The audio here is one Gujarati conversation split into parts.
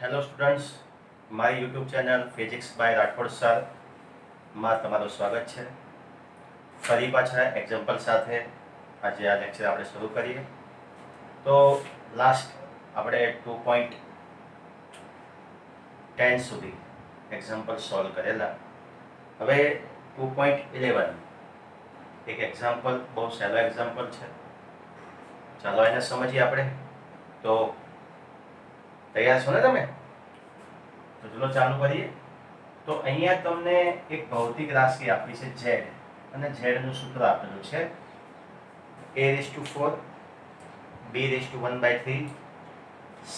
હેલો સ્ટુડન્ટ્સ, મારી YouTube channel physics by Rathod sir માં તમારું સ્વાગત છે. ફરી પાછા એક્ઝામ્પલ સાથે આજે આ લેક્ચર આપણે શરૂ કરીએ. તો લાસ્ટ આપણે 2.10 સુધી એક્ઝામ્પલ સોલ્વ કરેલા. હવે 2.11 એક એક્ઝામ્પલ, બહુ સહેલો એક્ઝામ્પલ છે. ચાલો એને સમજીએ આપણે. તો તૈયાર છો ને તમે? તો ચલો ચાલુ કરીએ. તો અહીંયા તમને એક ભૌતિક રાશિ આપી છે ઝેડ, અને ઝેડ નું સૂત્ર આપેલું છે a⁴, b⁴ c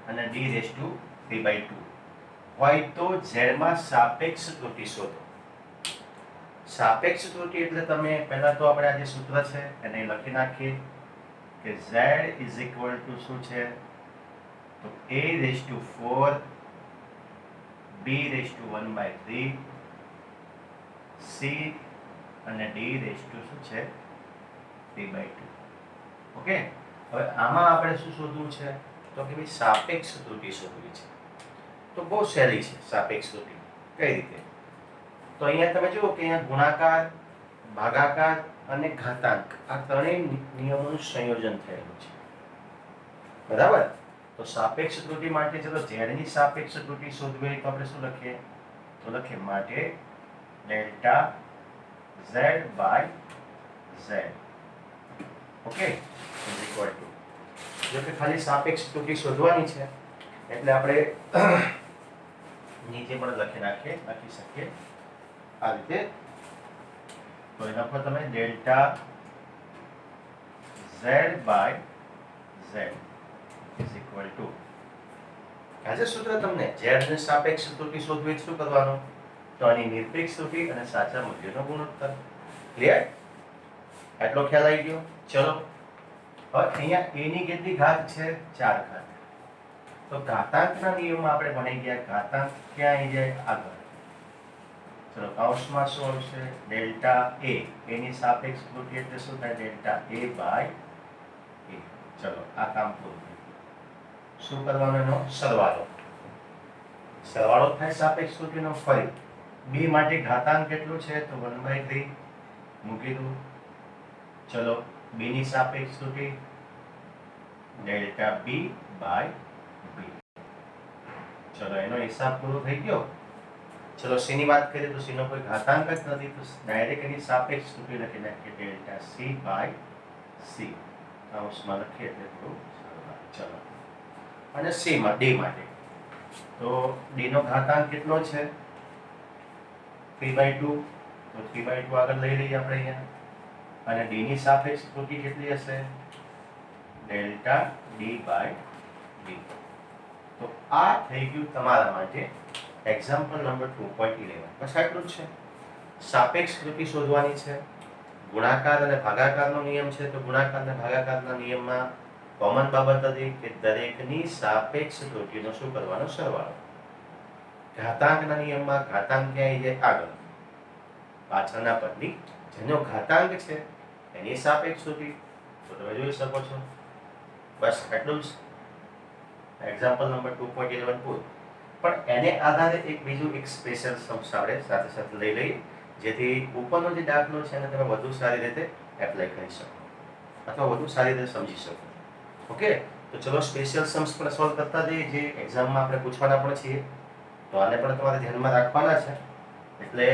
અને d⁵ હોય તો ઝેડ માં સાપેક્ષ ત્રુટિ શોધો. સાપેક્ષ ત્રુટિ એટલે તમે પહેલા તો આપણે આ જે સૂત્ર છે એને લખી નાખીએ કે z શું છે, તો a⁴, b⁴ c અને d⁵ શું છે, 3/2. ઓકે. હવે આમાં આપણે શું શોધવું છે, તો કે ભાઈ સાપેક્ષ ત્રુટિ શોધવી છે. તો બહુ સહેલી છે સાપેક્ષ ત્રુટિ. કઈ રીતે? તો અહીંયા તમે જુઓ કે અહીંયા ગુણાકાર, ભાગાકાર અને ઘાતાંક આ ત્રણેય નિયમોનું સંયોજન થયેલું છે. બરાબર? તો સાપેક્ષ ત્રુટિ માટે ચલો ઝેડની સાપેક્ષ ત્રુટિ શોધવી હોય તો આપણે શું લખીએ? તો લખીએ માટે delta z by z. Okay, is equal to, જો કે ખાલી સાપેક્ષ ત્રુટિ શોધવાની છે એટલે આપણે નીચે પણ લખી શકીએ આ રીતે. તો એના પર તમે delta z by z is equal to, આજે સૂત્ર તમને z ની સાપેક્ષ ત્રુટિ શોધવી શું કરવાનું, તો આની નિરપેક્ષ ત્રુટિ અને સાચા મૂલ્યનો ગુણોત્તર. ક્લિયર? એટલો ખ્યાલ આવી ગયો? ચલો હવે અહીંયા a ની કેટલી ઘાત છે? 4 ઘાત. તો ઘાતાંકના નિયમમાં આપણે ભણી ગયા, ઘાતાંક ક્યાં આવી જાય? આગળ. ચલો કૌંસમાં શું આવશે? ડેલ્ટા a ની સાપેક્ષ ત્રુટિ એટલે શું થાય? Delta a by a. ચલો આ કામ પૂરું. શું કરવાનો? એનો સરવાળો. સરવાળો થાય સાપેક્ષ ત્રુટિનો. ફરી b માટે ઘાતાંક કેટલું છે? તો 1/3 મૂકી દઉં. ચલો b ની સાપેક્ષ ત્રુટિ ડેલ્ટા b બાય b. ચલો એનો હિસાબ પૂરો થઈ ગયો. ચલો c ની વાત કરીએ તો c નો કોઈ ઘાતાંક જ નથી, તો ડાયરેક્ટ એની સાપેક્ષ ત્રુટિ લખી નાખીએ ડેલ્ટા c બાય c. કૌંસમાં લખીએ એટલે થોડું સારું. ચલો અને c માં d માટે તો d નો ઘાતાંક કેટલો છે? 3/2. તો 3/2 આગળ લઈ લઈએ આપણે અહીંયા. અને d ની સાપેક્ષ ત્રુટિ કેટલી હશે? Delta d by d. તો આ થઈ ગયું તમારા માટે એક્ઝામ્પલ નંબર 2.11. બસ આટલું જ છે. સાપેક્ષ ત્રુટિ શોધવાની છે. ગુણાકાર અને ભાગાકારનો નિયમ છે, તો ગુણાકાર અને ભાગાકારના નિયમમાં કોમન બાબત હતી કે દરેકની સાપેક્ષ ત્રુટિનો શું કરવાનો? સરવાળો. ઘાતાંકના નિયમમાં ઘાતાંક ક્યાં આવી જાય? આગળ, પાછળના પદની જેનો ઘાતાંક છે એની સાપેક્ષ ત્રુટિ. તો તમે જોઈ શકો છો. બસ એટલું જ. એક્ઝામ્પલ નંબર 2.11 પૂરું. પણ એને આધારે બીજું એક સ્પેશિયલ સમ્સ આપણે સાથે સાથે લઈ લઈએ, જેથી ઉપરનો જે દાખલો છે એને તમે વધુ સારી રીતે એપ્લાય કરી શકો અથવા વધુ સારી રીતે સમજી શકો. ઓકે, તો ચલો સ્પેશિયલ સમ્સ પણ સોલ્વ કરતા જઈએ, જે એક્ઝામમાં આપણે પૂછવાના પણ છીએ. તો આને પણ તમારે ધ્યાનમાં રાખવાના છે, એટલે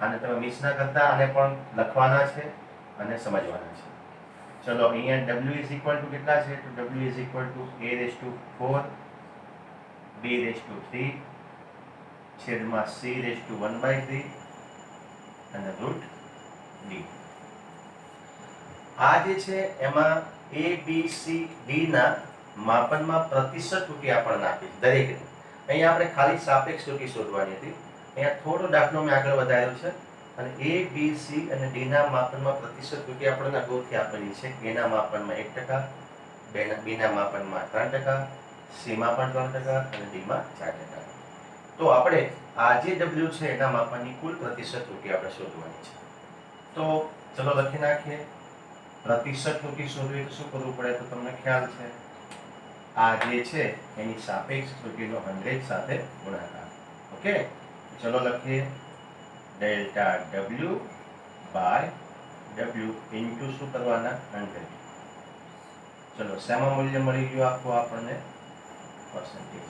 આને તમે મિસ ના કરતા. આને પણ લખવાના છે અને સમજવાના છે. ચલો અહીંયા w કેટલા છે? તો w a⁴, b⁴ છેદમાં c⁴ અને √d. આ જે છે એમાં a, b, c, d ના માપનમાં પ્રતિશત ત્રુટિ આપણને આપી છે દરેકની. અહીંયા આપણે ખાલી સાપેક્ષ ત્રુટિ શોધવાની હતી. અહીંયા થોડો દાખલો મેં આગળ વધાર્યો છે, અને a, b, c અને d ના માપનમાં પ્રતિશત ત્રુટિ આપણને અગાઉથી આપેલી છે. a ના માપનમાં 1%, b ના માપનમાં 3%, c માં પણ 3% અને d માં 4%. તો આપણે આ જે w છે એના માપનની કુલ પ્રતિશત ત્રુટિ આપણે શોધવાની છે. તો ચલો લખી નાખીએ. પ્રતિશત ત્રુટિ શોધવી તો શું કરવું પડે? તો તમને ખ્યાલ છે આ જે છે એની સાપેક્ષ ત્રુટીનો 100 સાથે ગુણાકાર. ઓકે, ચલો લખીએ delta W by W into શું કરવાના 100. ચલો શેમાં મૂલ્ય મળી ગયું આખું આપણને પર્સન્ટેજ.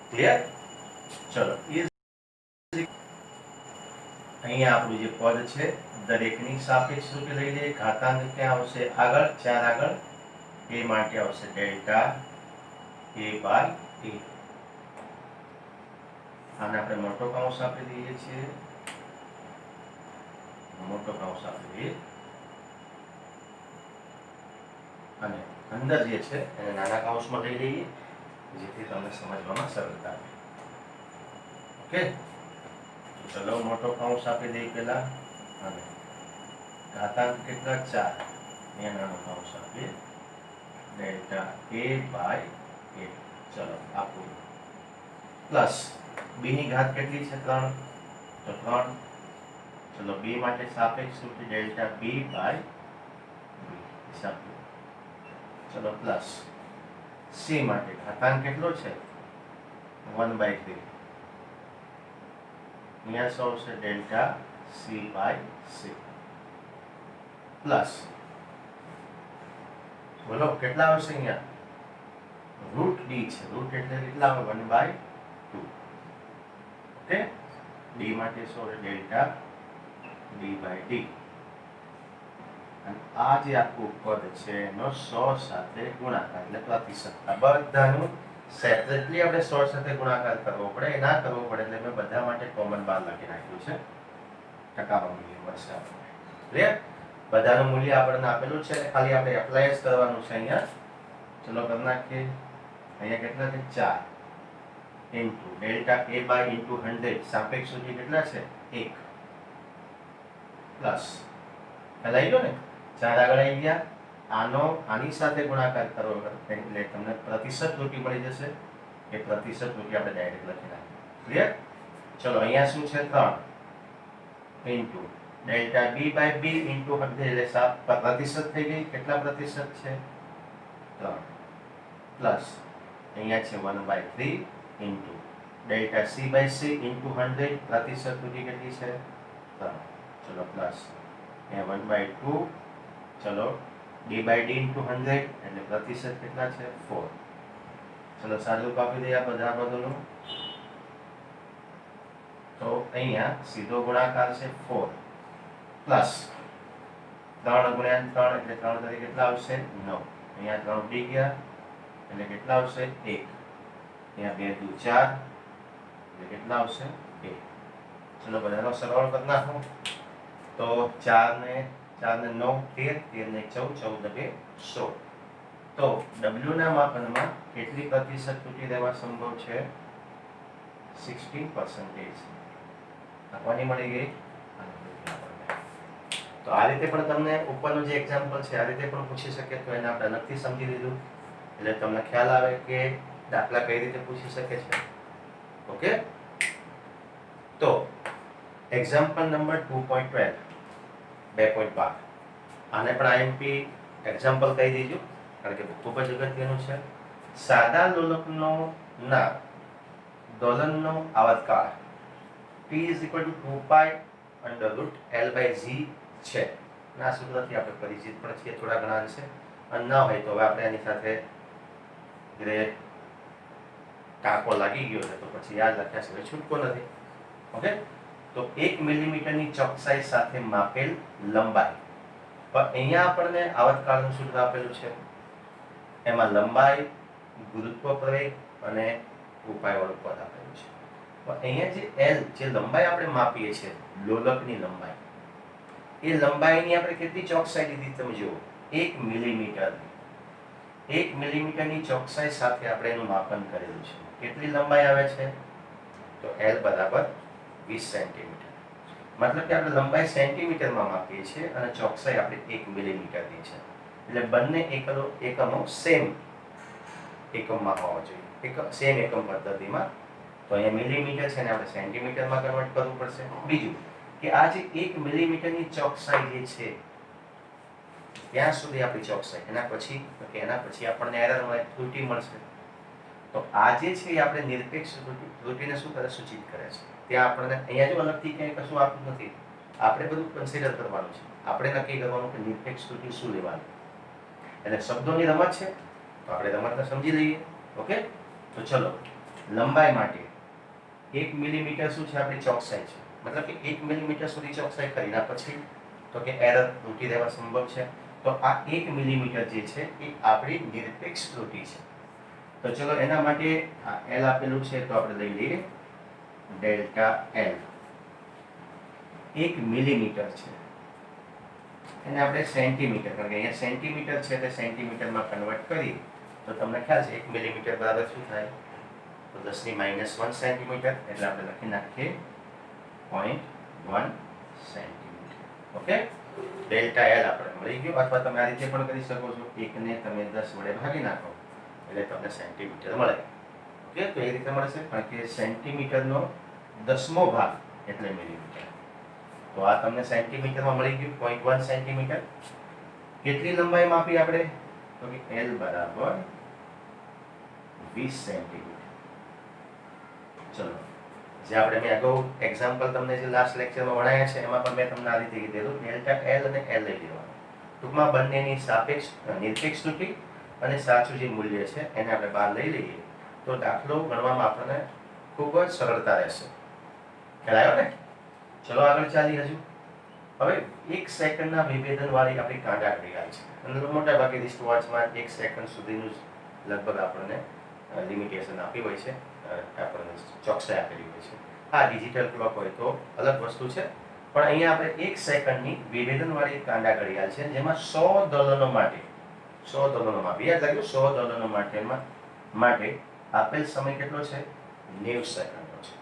ક્લિયર? ચલો અહીંયા આપણું જે પદ છે દરેકની સાપેક્ષ ત્રુટી લઈ લઈએ. ઘાતાંક ક્યાં આવશે? આગળ 4 આગળ. એ માટે આવશે ડેલ્ટા a બાય a. આને આપણે મોટો કૌંસ આપી દઈએ છીએ, મોટો કૌંસ આપી દઈએ અને અંદર જે છે એને નાના કૌંસમાં લઈ લઈએ જેથી તમને સમજવામાં સરળતા રહે. ઓકે, ચલો મોટો કૌંસ આપી દઈએ પહેલા અને ઘાતાંક કેટલા 4 અહીંયા નાનો કૌંસ આપીએ ડેલ્ટા a બાય a. ચલો આપું પ્લસ b ની ઘાત કેટલી છે 3 તો 3. ચલો b માટે સાપેક્ષ ત્રુટી ડેલ્ટા b બાય b હિસાબ. ચલો પ્લસ c માટે ઘાતાંક કેટલો છે 1/3. અહીંયા શું આવશે delta c by c plus બોલો કેટલા આવશે અહીંયા રૂટ d છે. રૂટ એટલે કેટલા આવે 1/2. ઓકે, d માટે શું છે ડેલ્ટા d બાય d. અને આ જે આખું પદ છે એનો 100 સાથે ગુણાકાર એટલે પ્રતિશત. આ બધાનું સેપરેટલી આપણે 100 સાથે ગુણાકાર કરવો પડે, એ ના કરવો પડે એટલે મેં બધા માટે કોમન બાર લખી નાખ્યું છે. ટકામાં મૂલ્ય મળશે આપણને. ક્લિયર? બધાનું મૂલ્ય આપણને આપેલું છે, ખાલી આપણે એપ્લાય જ કરવાનું છે અહીંયા. ચલો કરી નાખીએ. અહીંયા કેટલા છે 4 into delta a by into 100 સાપેક્ષ ત્રુટી કેટલા છે 1 પ્લસ લઈ લો ને 4 આગળ આવી ગયા. આની સાથે ગુણાકાર કરો એટલે તમને પ્રતિશત ત્રુટી મળી જશે. એ પ્રતિશત ત્રુટી આપણે ડાયરેક્ટ લખી નાખીએ. ક્લિયર? ચલો અહીંયા શું છે 3 into delta b by b into 100 એટલે પ્રતિશત થઈ ગઈ. કેટલા પ્રતિશત છે 3 પ્લસ અહીંયા છે 1/3 into delta c by c into 100 પ્રતિશત ત્રુટી કેટલી છે 3. ચલો પ્લસ અહીંયા 1/2. ચલો d બાય d ઇન્ટુ 100 એટલે પ્રતિશત કેટલા છે 4. ચલો સાદું કાપી દઈએ આ બધા પદોનું. તો અહીંયા સીધો ગુણાકાર છે 4 પ્લસ 3 ગુણ્યા 3 એટલે 3 તરીકે કેટલા આવશે 9. અહીંયા 3 ઉડી ગયા એટલે કેટલા આવશે 1. અહીંયા 2 દુ 4 એટલે કેટલા આવશે 1. ચલો બધાનો સરવાળો કરી નાખો. તો 4 ને 9 13, 13 ને 14, 14 ને 16. તો W ના માપનમાં કેટલી પ્રતિશત ત્રુટી રહેવા સંભવ છે 16%. આપવાની મળી ગઈ. તો આ રીતે પણ તમને ઉપરનું જે એક્ઝામ્પલ છે આ રીતે પણ પૂછી શકે, તો એને આપણે અલગથી સમજી લીધું એટલે તમને ખ્યાલ આવે કે દાખલા કઈ રીતે પૂછી શકે છે. ઓકે, તો એક્ઝામ્પલ નંબર 2.12 2.12 આને પણ આઈએમપી એક્ઝામ્પલ કહી દીધું કારણ કે ખૂબ જ અગત્યનું છે. સાદા લોલકનો ના દોલનનો આવર્તકાળ T = 2π √L/g છે. ના સૂત્રથી આપણે પરિચિત પણ છીએ થોડા ઘણા અંશે, અને ના હોય તો હવે આપણે એની સાથે ગ્રે ટાંકો લાગી ગયો છે તો પછી યાદ રાખ્યા સિવાય છૂટકો નથી. ઓકે, તો 1 મિલીમીટરની ચોકસાઈ સાથે માપેલ લંબાઈ. પણ અહીંયા આપણને આવર્તકાળનું સૂત્ર આપેલું છે. એમાં લંબાઈ, ગુરુત્વ પ્રવેગ અને ઉપાય વાળું પદ આપેલું છે. પણ અહીંયા જે L જે લંબાઈ આપણે માપીએ છીએ લોલકની લંબાઈ, એ લંબાઈની આપણે કેટલી ચોકસાઈ લીધી તમે જુઓ 1 મિલીમીટર. 1 મિલીમીટરની ચોકસાઈ સાથે આપણે એનું માપન કરેલું છે. કેટલી લંબાઈ આવે છે તો L બરાબર 20 સેન્ટીમીટર. મતલબ કે આપણે લંબાઈ સેન્ટીમીટરમાં માપીએ છીએ અને ચોકસાઈ આપણે 1 મિલીમીટરની છે. એટલે બંને એકમો સેમ એકમમાં હોવા જોઈએ, સેમ એકમ પદ્ધતિમાં. તો અહીંયા મિલીમીટર છે ને આપણે સેન્ટીમીટરમાં કન્વર્ટ કરવું પડશે. બીજું કે આ જે 1 મિલીમીટરની ચોકસાઈ જે છે ત્યાં સુધી આપણી ચોકસાઈ. એના પછી આપણને એરર મળે, ત્રુટિ મળશે. તો આ જે છે એ આપણે નિરપેક્ષ ત્રુટિને શું કરે, સૂચિત કરે છે. ત્યાં આપણને અહીંયા જો અલગથી કંઈ કશું આપતું નથી, આપણે બધું કન્સિડર કરવાનું છે. આપણે નક્કી કરવાનું કે નિરપેક્ષ ત્રુટિ શું લેવાની. એટલે શબ્દોની રમત છે, તો આપણે રમતને સમજી લઈએ. ઓકે, તો ચલો, લંબાઈ માટે 1 મિલીમીટર શું છે, આપણી ચોકસાઈ છે. મતલબ કે 1 મિલીમીટર સુધી ચોકસાઈ કરીને પછી તો કે એરર, ત્રુટિ રહેવા સંભવ છે. તો આ 1 મિલીમીટર જે છે એ આપણી નિરપેક્ષ ત્રુટિ છે. તો ચલો, એના માટે આ L આપેલું છે, તો આપણે લઈ લઈએ ડેલ્ટા L. 1 મિલીમીટર છે, એને આપણે સેન્ટીમીટર, કારણ કે અહીંયા સેન્ટીમીટર છે તે સેન્ટીમીટરમાં કન્વર્ટ કરી તો તમને ખ્યાલ છે 1 મિલીમીટર બરાબર શું થાય, તો 10⁻⁻1 સેન્ટીમીટર. એટલે આપણે લખી નાખીએ 0.1 સેન્ટીમીટર. ઓકે, ડેલ્ટા L આપણે મળી ગયો. અથવા તમે આ રીતે પણ કરી શકો છો, 1 ને તમે 10 વડે ભાગી નાખો એટલે તમને સેન્ટીમીટર મળે. ઓકે, તો એ રીતે મળશે, કારણ કે સેન્ટીમીટરનો 10મો ભાગ એટલે મિલીમીટર. તો આ તમને સેન્ટીમીટરમાં મળી ગયું 0.1 સેન્ટીમીટર. કેટલી લંબાઈ માપી આપણે, તો કે L બરાબર 20 સેન્ટીમીટર. ચલો, જે આપણે મેં અગાઉ એક્ઝામ્પલ તમને જે લાસ્ટ લેક્ચરમાં ભણાયા છે એમાં પણ મેં તમને આ રીતે કીધેલું, ડેલ્ટા L અને L લઈ લેવાનું. ટૂંકમાં બંનેની સાપેક્ષ નિરપેક્ષ ત્રુટિ અને સાચું જે મૂલ્ય છે એને આપણે બહાર લઈ લઈએ તો દાખલો ગણવામાં આપણને ખૂબ જ સરળતા રહેશે. ખ્યાલ આવ્યો ને? ચલો આગળ ચાલી. હજુ હવે 1 સેકન્ડના વિભેદનવાળી આપણી કાંડા ઘડિયાળ છે, અને મોટા ભાગે રિસ્ટવોચમાં 1 સેકન્ડ સુધીનું જ લગભગ આપણને લિમિટેશન આપી હોય છે, આપણને ચોકસાઈ આપેલી હોય છે. હા, ડિજિટલ ક્લોક હોય તો અલગ વસ્તુ છે, પણ અહીંયા આપણે 1 સેકન્ડની વિભેદનવાળી કાંડા ઘડિયાળ છે, જેમાં 100 દોલનો માટે 100 દોલનો માપી, યાદ રાખ્યું, 100 દોલનો માટે આપેલ સમય કેટલો છે, 90 સેકન્ડનો છે.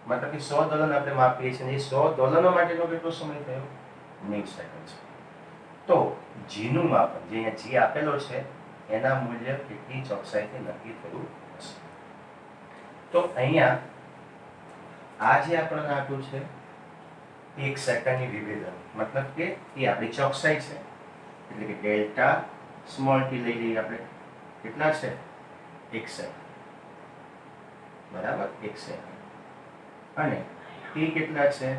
મતલબ કે 100 દોલન આપણે માપીએ છીએ, એ 100 દોલનો માટેનો કેટલો સમય થયો, 90 સેકન્ડ છે. તો જીનું માપન, જે અહીંયા જી આપેલો છે, એના મૂલ્ય કેટલી ચોકસાઈથી નક્કી થયું હશે. તો અહીંયા આ જે આપણને આપ્યું છે 1 સેકન્ડની વિભેદન, મતલબ કે એ આપણી ચોકસાઈ છે. એટલે કે ડેલ્ટા સ્મોલ ટી લઈ લઈએ આપણે, કેટલા છે, 1 સેકન્ડ બરાબર, 1 સેકન્ડ. અને ટી કેટલા છે,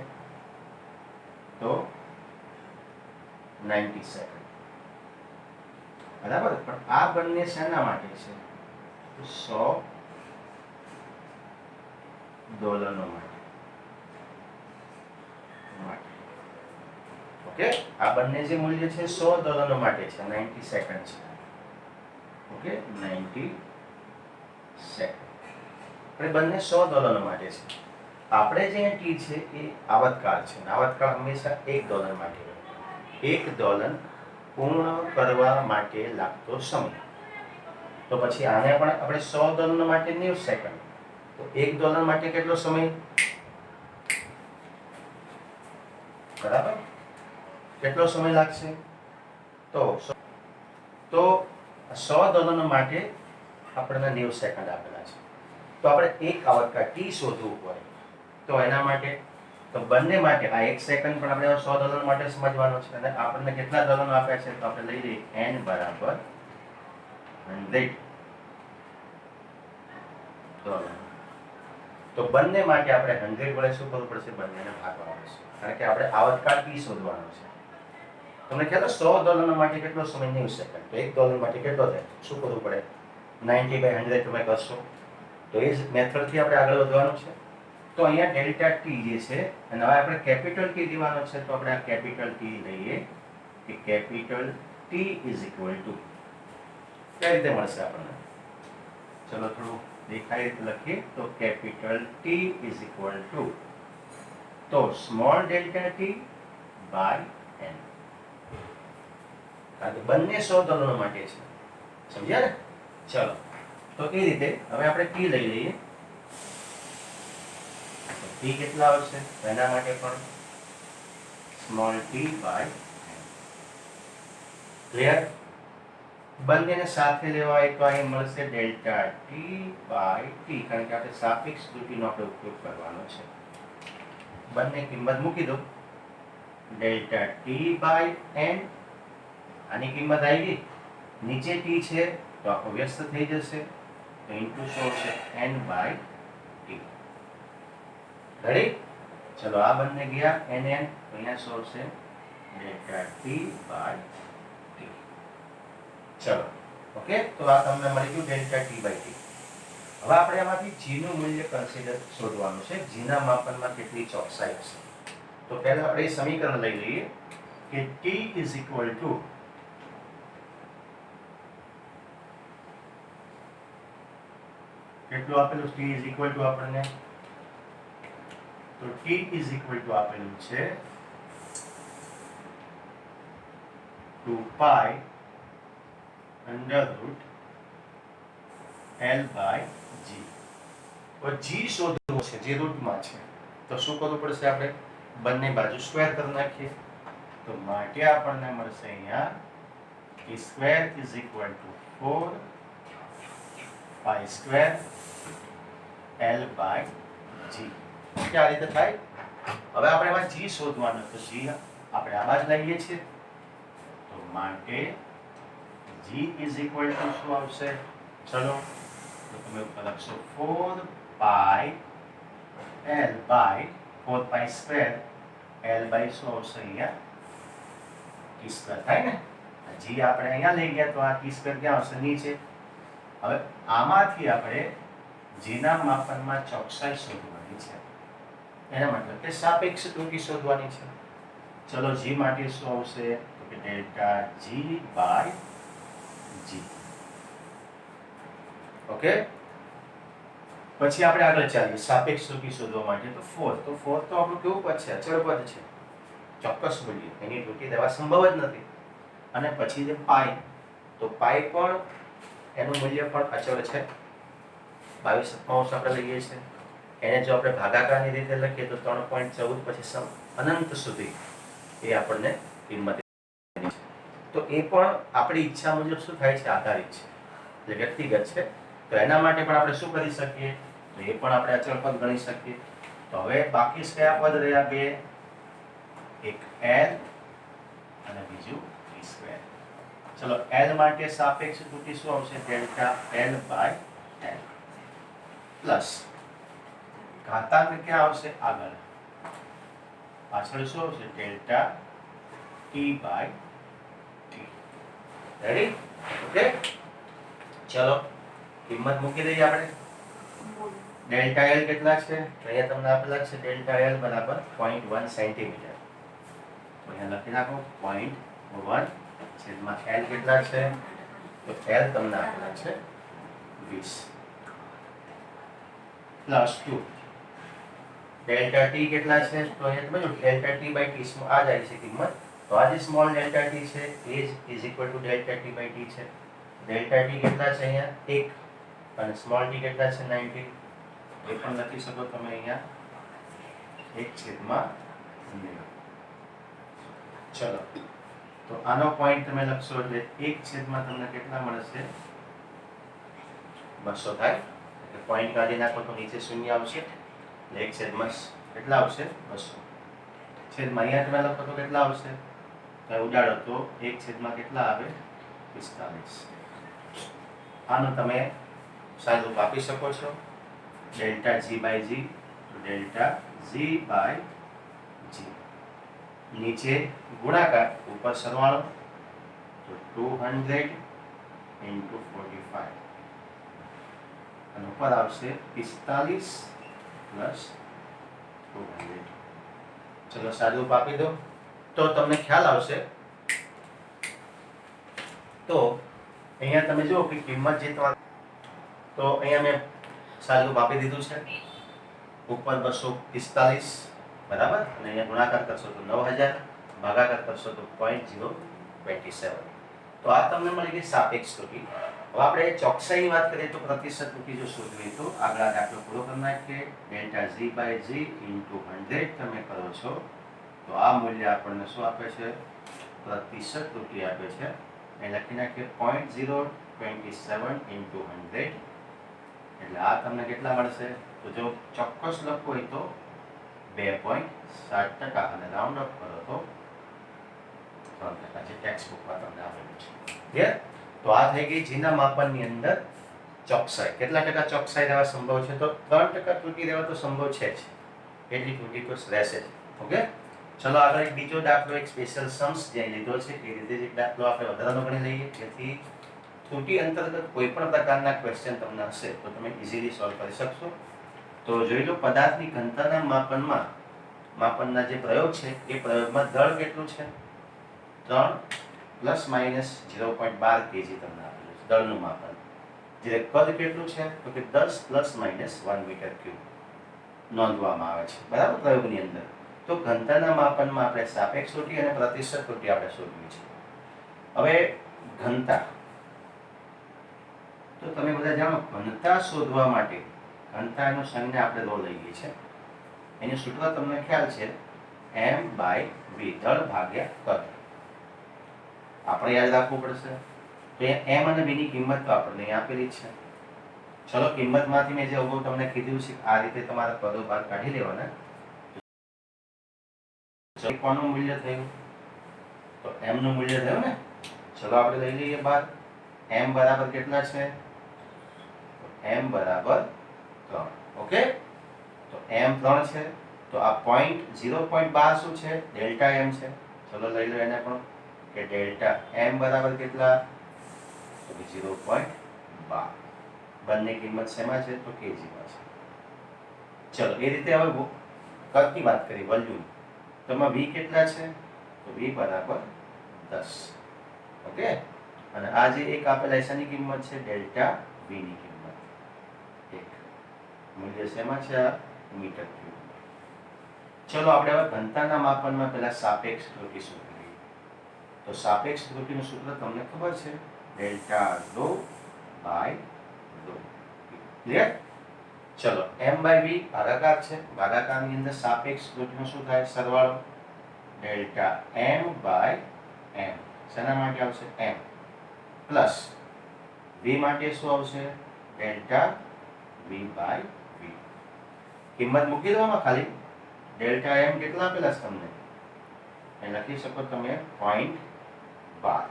તો 90 સેકન્ડ બરાબર. પણ આ બંને શેના માટે છે, 100 ડોલરનો માટે. ઓકે, આ બંને જે મૂલ્ય છે 100 ડોલરનો માટે છે, 90 સેકન્ડ છે. Okay, 90 second. આપણે બંને 100 ડોલરનો માટે છે. આપણે જે ટી છે એ આવતકાળ છે, આવતકાળ હંમેશા 1 ડોલર માટે. 1 ડોલર પૂર્ણ કરવા માટે લાગતો સમય. તો પછી આને પણ આપણે 100 ડોલર માટે 90 સેકન્ડ, તો 1 ડોલર માટે કેટલો સમય, બરાબર, કેટલો સમય લાગશે, તો 100 ડોલર માટે આપણને 90 સેકન્ડ આપેલા છે. તો આપણે એક આવતકાળ ટી શોધવું હોય તો એના માટે, તો બંને માટે આ 1 સેકન્ડ પણ આપણે 100 ડોલર માટે સમજવાનો છે, અને આપણને કેટલા ડોલર આપ્યા છે, તો આપણે લઈ લઈએ n બરાબર 100 ડોલર. તો બંને માટે આપણે 100 વડે શું કરવું પડશે, બંનેને ભાગવા પડશે, કારણ કે આપણે આવતકાળ ટી શોધવાનો છે. તમને ખ્યાલ 100 ડોલર માટે કેટલો સમય, 90 સેકન્ડ. તો 1 ડોલર માટે કેટલો થાય, શું કરવું પડે, 90/100 તમે કરશો. તો એ જ મેથડથી આપણે આગળ વધવાનું છે. તો અહીંયા ડેલ્ટા ટી જે છે, અને હવે આપણે કેપિટલ ટી લેવાનો છે, તો આપણે આ કેપિટલ ટી લઈએ કે capital T is equal two કઈ રીતે મળશે આપણને, ચલો થોડું દેખાય રીતે લખીએ. તો capital T is equal to, તો small delta T by n, કારણ કે બંને 100 ડોલર માટે છે, સમજ્યા ને? ચલો, તો એ રીતે હવે આપણે ટી લઈ લઈએ. ટી કેટલા આવશે, એના માટે પણ small T by n. Clear? બંનેને સાથે લેવા હોય તો અહીં મળશે ડેલ્ટા ટી બાય ટી, કારણ કે આપણે સાપેક્ષ ત્રુટિનો આપણે ઉપયોગ કરવાનો છે. બંને કિંમત મૂકી દો, ડેલ્ટા ટી બાય n આની કિંમત આવી ગઈ, નીચે ટી છે તો આખો વ્યસ્ત થઈ જશે, તો ઇન્ટુ 16 છે n બાય ટી. રેડી? ચલો આ બંને ગયા n n, તો અહીંયા 16 છે ડેલ્ટા ટી બાય ટી. ચલો ઓકે, તો આ તમને મળી ગયું ડેલ્ટા ટી બાય ટી. હવે આપણે આમાંથી g નું મૂલ્ય કન્સિડર શોધવાનું છે. g ના માપનમાં કેટલી ચોકસાઈ છે. તો પહેલા આપણે સમીકરણ લઈ લઈએ કે t ઇઝ ઇક્વલ ટુ કેટલું આપેલું, t ઇઝ ઇક્વલ ટુ આપણને, તો t ઇઝ ઇક્વલ ટુ આપેલું છે 2 pi under root L by g. તો g શોધવો છે જે રૂટમાં છે, તો શું કરવું પડશે, આપણે બંને બાજુ સ્ક્વેર કરી નાખીએ. તો માટે આપણને મળશે અહીંયા t square is equal to 4 pi square L by g. કે આ રીતે થાય. હવે આપણે એમાં g શોધવાનું, તો g આપણે આ બાજુ લઈએ છીએ, તો માટે g ઇઝ ઇક્વલ ટુ શું આવશે, ચલો તો તમે ઉપર લખશો 4 pi L by 4 pi square L by શું આવશે અહીંયા t સ્ક્વેર થાય ને. g આપણે અહીંયા લઈ ગયા તો આ t સ્ક્વેર ક્યાં આવશે, નીચે. હવે આમાંથી આપણે g ના માપનમાં ચોકસાઈ શોધવાની છે, એના મતલબ કે સાપેક્ષ ત્રુટિ શોધવાની છે. ચલો g માટે શું આવશે, તો કે delta g by g. Okay, પછી આપણે આગળ ચાલીએ સાપેક્ષ ત્રુટિ શોધવા માટે. તો 4 તો આપણું કેવું પદ છે, અચળ પદ છે, ચોક્કસ મૂલ્ય, એની ત્રુટિ દેવા સંભવ જ નથી. અને પછી જે પાઈ, તો પાઈ પણ એનું મૂલ્ય પણ અચળ છે, 22/7 આપણે લઈએ છીએ. એને જો આપણે ભાગાકારની રીતે લખીએ તો 3.14 પછી અનંત સુધી એ આપણને કિંમત છે. તો એ પણ આપણી ઈચ્છા મુજબ શું થાય છે, આધારિત છે, એટલે વ્યક્તિગત છે. તો એના માટે પણ આપણે શું કરી શકીએ, તો એ પણ આપણે અચળ પદ ગણી શકીએ. તો હવે બાકી કયા પદ રહ્યા, બે, એક L અને બીજું t સ્ક્વેર. ચલો L માટે સાપેક્ષ ત્રુટિ શું આવશે, delta L by L plus ઘાતાંક ક્યાં આવશે, આગળ, પાછળ શું આવશે, delta t by t. Ready? Okay, ચલો કિંમત મૂકી દઈએ આપણે. ડેલ્ટા L કેટલા છે, તો અહીંયા તમને આપેલા છે ડેલ્ટા L બરાબર 0.1 સેન્ટીમીટર. તો અહીંયા લખી નાખો 0.1 છેદમાં L કેટલા છે, તો L તમને આપેલા છે 20 પ્લસ 2. ડેલ્ટા t કેટલા છે, તો અહીંયા તમે જો ડેલ્ટા t બાય t આ જાય છે કિંમત. તો આ જે સ્મોલ ડેલ્ટા t છે એ is equal to delta t by t છે. ડેલ્ટા t કેટલા છે અહીંયા 1 અને સ્મોલ t કેટલા છે 90. એ પણ લખી શકો તમે અહીંયા 1/9. ચલો તો આનો પોઈન્ટ તમે લખશો એટલે 1/, તમને કેટલા મળશે, 200 થાય. એટલે પોઈન્ટ કાઢી નાખો તો નીચે શૂન્ય આવશે, એટલે 1/, કેટલા આવશે, 200. છેદમાં અહીંયા તમે લખો તો કેટલા આવશે, તો ઉડાડો તો 1/, કેટલા આવે, 45. આનું તમે સાદું આપી શકો છો, ડેલ્ટા g બાય g, તો ડેલ્ટા g બાય g. નીચે ગુણાકાર, ઉપર સરવાળો, તો 200 into 45 અને ઉપર આવશે 45 પ્લસ 200. ચલો સાદું આપી દો તો તમને ખ્યાલ આવશે. તો અહીંયા તમે જુઓ કે કિંમત જે તમારે, તો અહીંયા મેં સાદું આપી દીધું છે, ઉપર 245 બરાબર, અને અહીંયા ગુણાકાર કરશો તો 9000, ભાગાકાર કરશો તો 0.027. તો આ તમને મળી ગઈ સાપેક્ષ ત્રુટિ. હવે આપણે ચોકસાઈની વાત કરીએ તો પ્રતિશત ત્રુટિ જો શોધવી તો આગળ આ દાખલો પૂરો કરી નાખીએ. Delta g by g into 100 તમે કરો છો તો આ મૂલ્ય આપણને શું આપે છે, પ્રતિશત ત્રુટિ આપે છે. એ લખી નાખીએ 0.027 ઇન્ટુ 100. એટલે આ તમને કેટલા મળશે, તો જો ચોક્કસ લખવું હોય તો 2.7% અને રાઉન્ડ અપ કરો તો 3% જે ટેક્સ્ટ બુકમાં તમને આપેલું છે. ક્લિયર? તો આ થઈ ગઈ જીના માપનની અંદર ચોકસાઈ. કેટલા ટકા ચોકસાઈ રહેવા સંભવ છે? તો 3% ત્રુટિ રહેવા તો સંભવ છે જ, એટલી ત્રુટિ તો રહેશે જ. ઓકે, ચલો આગળ એક બીજો દાખલો, એક સ્પેશિયલ સમ્સ જે લીધો છે એ રીતે એક દાખલો આપણે વધારાનો ગણી લઈએ, જેથી ત્રુટિ અંતર્ગત કોઈ પણ પ્રકારના ક્વેશ્ચન તમને હશે તો તમે ઇઝીલી સોલ્વ કરી શકશો. તો જોઈ લો, પદાર્થની ઘનતાના માપનના જે પ્રયોગ છે એ પ્રયોગમાં દળ કેટલું છે? 3 ± 0.12 kg તમને આપેલું છે દળનું માપન. જે કદ કેટલું છે? તો કે 10 ± 1 મીટર ક્યુબ નોંધવામાં આવે છે, બરાબર, પ્રયોગની અંદર. તો ઘનતાના માપનમાં આપણે સાપેક્ષ ત્રુટિ અને પ્રતિશત ત્રુટિ આપણે શોધવી છે. હવે ઘનતા, તો તમે બધા જાણો, ઘનતા શોધવા માટે ઘનતાનું સંજ્ઞા આપણે લો લઈએ છે. એનું સૂત્ર તમને ખ્યાલ છે, m/v, દળ ભાગ્યા કદ. આપણે યાદ રાખવું પડશે. તો m અને v ની કિંમત તો આપણને અહીં આપેલી છે. ચલો, કિંમતમાંથી મેં જે અગાઉ તમને કીધું છે આ રીતે તમારા પદો બહાર કાઢી લેવાના. કોનું મૂલ્ય થયું? તો m નું મૂલ્ય થયું ને. ચલો આપણે લઈ લઈએ બહાર. m બરાબર કેટલા છે? m બરાબર 3. ઓકે, તો m 3 છે. તો આ પોઈન્ટ 0.12 શું છે? ડેલ્ટા m છે. ચલો લઈ લો એને પણ, કે ડેલ્ટા m બરાબર કેટલા? તો 0.12. બંને કિંમત શેમાં છે? તો કેજીમાં છે. ચલો, એ રીતે હવે કદની વાત કરી, વોલ્યુમ. તો એમાં v કેટલા છે? તો v બરાબર 10. ઓકે, અને આ જે એક આપેલા એસાની કિંમત છે ડેલ્ટા v ની કિંમત 1. મૂલ્ય શેમાં છે? આ મીટર ક્યુબ. ચલો આપણે હવે ઘનતાના માપનમાં પહેલા સાપેક્ષ ત્રુટિ શોધીએ. તો સાપેક્ષ ત્રુટિનું સૂત્ર તમને ખબર છે, delta rho by rho. Clear? ચલો, m/v ભાગાકાર છે, ભાગાકારની અંદર સાપેક્ષ ત્રુટિનું શું થાય? સરવાળો. Delta m/m. શેના માટે આવશે? m. પ્લસ v માટે શું આવશે? Delta v/v. કિંમત મૂકી દો આમાં ખાલી. ડેલ્ટા m કેટલા આપેલા છે તમને? એ લખી શકો તમે 0.12.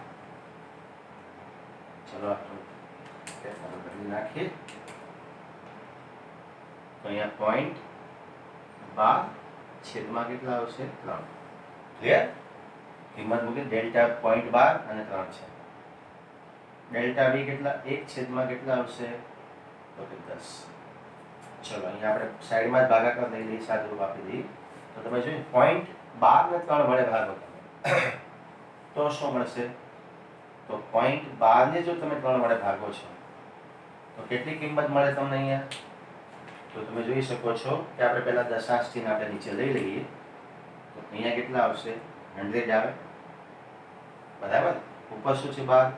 ચલો આપણે બદલી નાખીએ. તો અહીંયા 0.12 છેદમાં કેટલા આવશે? 3. ક્લિયર? કિંમત મૂકી, ડેલ્ટા 0.12 અને 3 છે. ડેલ્ટા v કેટલા? 1 છેદમાં કેટલા આવશે? તો કે 10. ચલો અહીંયા આપણે સાઈડમાં જ ભાગાકાર લઈ લઈએ, સાદુરૂપ આપી દઈએ. તો તમે જોયું 0.12 ને 3 વડે ભાગો તમે તો શું મળશે? તો 0.12 ને જો તમે 3 વડે ભાગો છો તો કેટલી કિંમત મળે તમને અહીંયા? તો તમે જોઈ શકો છો કે આપણે પહેલા દશાંશ ચિહ્ન આપણે નીચે લઈ લઈએ. તો અહીંયા કેટલા આવશે? 100 આવે, બરાબર. ઉપર શું છે? 12.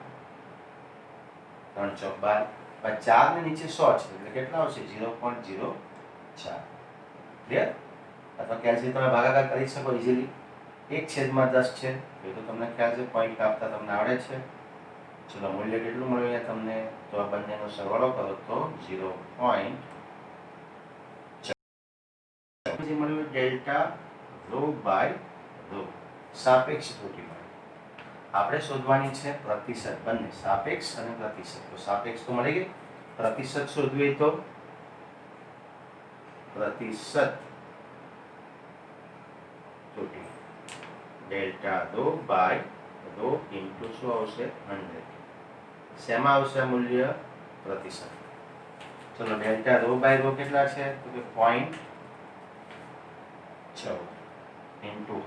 3 ચોક 12. 4 ને નીચે 100 છે એટલે કેટલા આવશે? 0.04. ક્લિયર? અથવા કેલ્શિયમ તમે ભાગાકાર કરી શકો ઇઝીલી. 1/10 છે એ તો તમને ખ્યાલ છે, પોઈન્ટ કાપતા તમને આવડે છે. ચલો, મૂલ્ય કેટલું મળ્યું અહીંયા તમને? તો આ બંનેનો સરવાળો કરો તો 0.4 મળ્યું. ડેલ્ટા રો બાય રો, સાપેક્ષ ત્રુટિ મળી. આપણે શોધવાની છે પ્રતિશત, બંને સાપેક્ષ અને પ્રતિશત. તો સાપેક્ષ તો મળી ગઈ. પ્રતિશત શોધવી તો પ્રતિશત ત્રુટિ delta rho by rho into શું આવશે? 100. શેમાં આવશે મૂલ્ય? પ્રતિશત. ચલો, ડેલ્ટા રો બાય રો કેટલા છે? તો કે 0.14 ઇન્ટુ 100.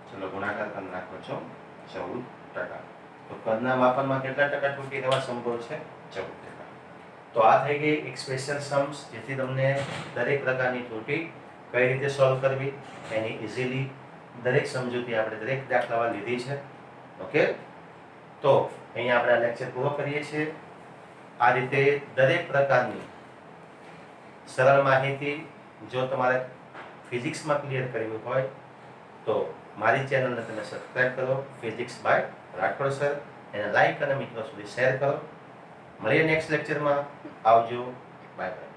ચલો, ગુણાકાર કરી નાખો છો, 14%. તો કદના માપનમાં કેટલા ટકા ત્રુટિ રહેવા સંભવ છે? 14%. તો આ થઈ ગઈ એક સ્પેશિયલ સમ્સ, જેથી તમને દરેક પ્રકારની ત્રુટિ કઈ રીતે સોલ્વ કરવી એની ઇઝીલી દરેક સમજૂતી આપણે દરેક દાખલામાં લીધી છે. ઓકે, તો અહીંયા આપણે આ લેક્ચર પૂરો કરીએ છીએ. આ રીતે દરેક પ્રકારની સરળ માહિતી જો તમારે ફિઝિક્સમાં ક્લિયર કરવી હોય તો મારી ચેનલને તમે સબસ્ક્રાઇબ કરો, ફિઝિક્સ બાય રાઠોડ સર. એને લાઈક અને મિત્રો સુધી શેર કરો. મળીએ નેક્સ્ટ લેક્ચરમાં. આવજો, બાય બાય.